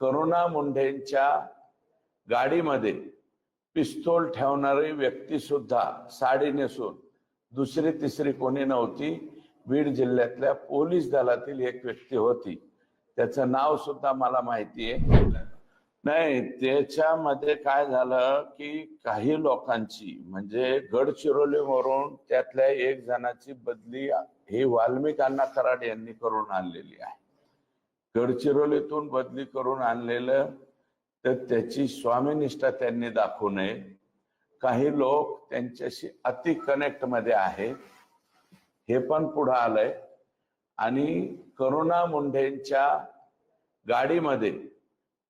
करुणा मुंढेंच्या गाडीमध्ये पिस्तूल ठेवणारी व्यक्ती सुद्धा साडी नेसून दुसरी तिसरी कोणी नव्हती, बीड जिल्ह्यातल्या पोलीस दलातील एक व्यक्ती होती. त्याचं नाव सुद्धा मला माहिती आहे. नाही, त्याच्यामध्ये काय झालं की काही लोकांची म्हणजे गडचिरोलीवरून त्यातल्या एक जणाची बदली ही वाल्मिक अण्णा कराड यांनी करून आणलेली आहे. गडचिरोलीतून बदली करून आणलेलं, तर त्याची स्वामीनिष्ठा त्यांनी दाखवू नये. काही लोक त्यांच्याशी अति कनेक्ट मध्ये आहेत, हे पण पुढे आलंय. आणि करुणा मुंढेंच्या गाडीमध्ये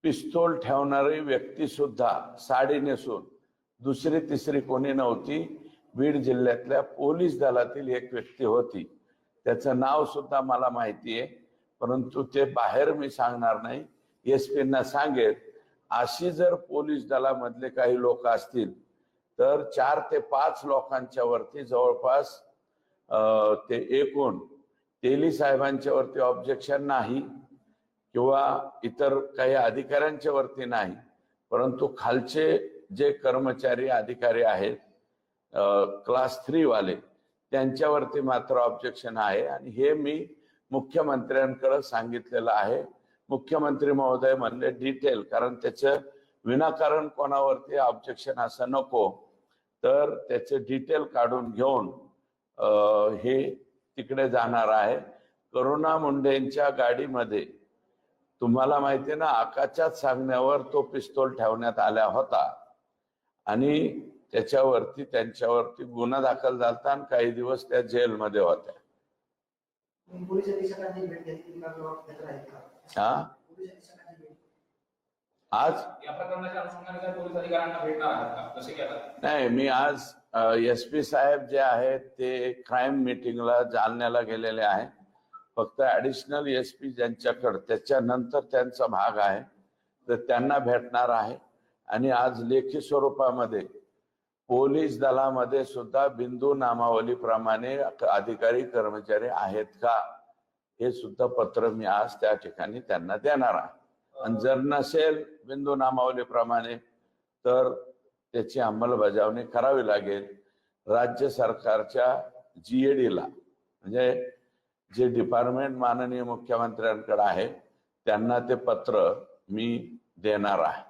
पिस्तूल ठेवणारी व्यक्ती सुद्धा साडी नेसून दुसरी तिसरी कोणी नव्हती, बीड जिल्ह्यातल्या पोलीस दलातील एक व्यक्ती होती. त्याचं नाव सुद्धा मला माहिती आहे, परंतु ते बाहेर मी सांगणार नाही. एसपींना सांगेल. अशी जर पोलीस दलामधले काही लोक असतील तर 4 ते 5 लोकांच्या वरती जवळपास ते एकूण तेली साहेबांच्या वरती ऑब्जेक्शन नाही किंवा इतर काही अधिकाऱ्यांच्या वरती नाही, परंतु खालचे जे कर्मचारी अधिकारी आहेत क्लास 3 वाले, त्यांच्यावरती मात्र ऑब्जेक्शन आहे. आणि हे मी मुख्यमंत्र्यांकडे सांगितलेलं आहे. मुख्यमंत्री महोदय म्हणले डिटेल, कारण त्याचं विनाकारण कोणावरती ऑब्जेक्शन असं नको, तर त्याचे डिटेल काढून घेऊन हे तिकडे जाणार आहे. करुणा मुंढेंच्या गाडीमध्ये तुम्हाला माहिती ना, आकाशात सांगण्यावर तो पिस्तूल ठेवण्यात आला होता आणि त्याच्यावरती त्यांच्यावरती गुन्हा दाखल झाला आणि काही दिवस त्या जेलमध्ये होत्या. आज या प्रकरणाच्या अनुषंगाने पोलीस अधिकाऱ्यांना भेटणार आहात का? कसे केलं? नाही, मी आज एसपी साहेब जे आहेत ते क्राईम मीटिंगला जालन्याला गेलेले आहे. फक्त ऍडिशनल एसपी ज्यांच्याकडे त्याच्यानंतर त्यांचा भाग आहे, तर त्यांना भेटणार आहे. आणि आज लेखी स्वरूपामध्ये पोलीस दलामध्ये सुद्धा बिंदू नामावलीप्रमाणे अधिकारी कर्मचारी आहेत का, हे सुद्धा पत्र मी आज त्या ठिकाणी त्यांना देणार आहे. आणि जर नसेल बिंदू नामावलीप्रमाणे तर त्याची अंमलबजावणी करावी लागेल. राज्य सरकारच्या GADला म्हणजे जे डिपार्टमेंट माननीय मुख्यमंत्र्यांकडे आहे त्यांना ते पत्र मी देणार आहे.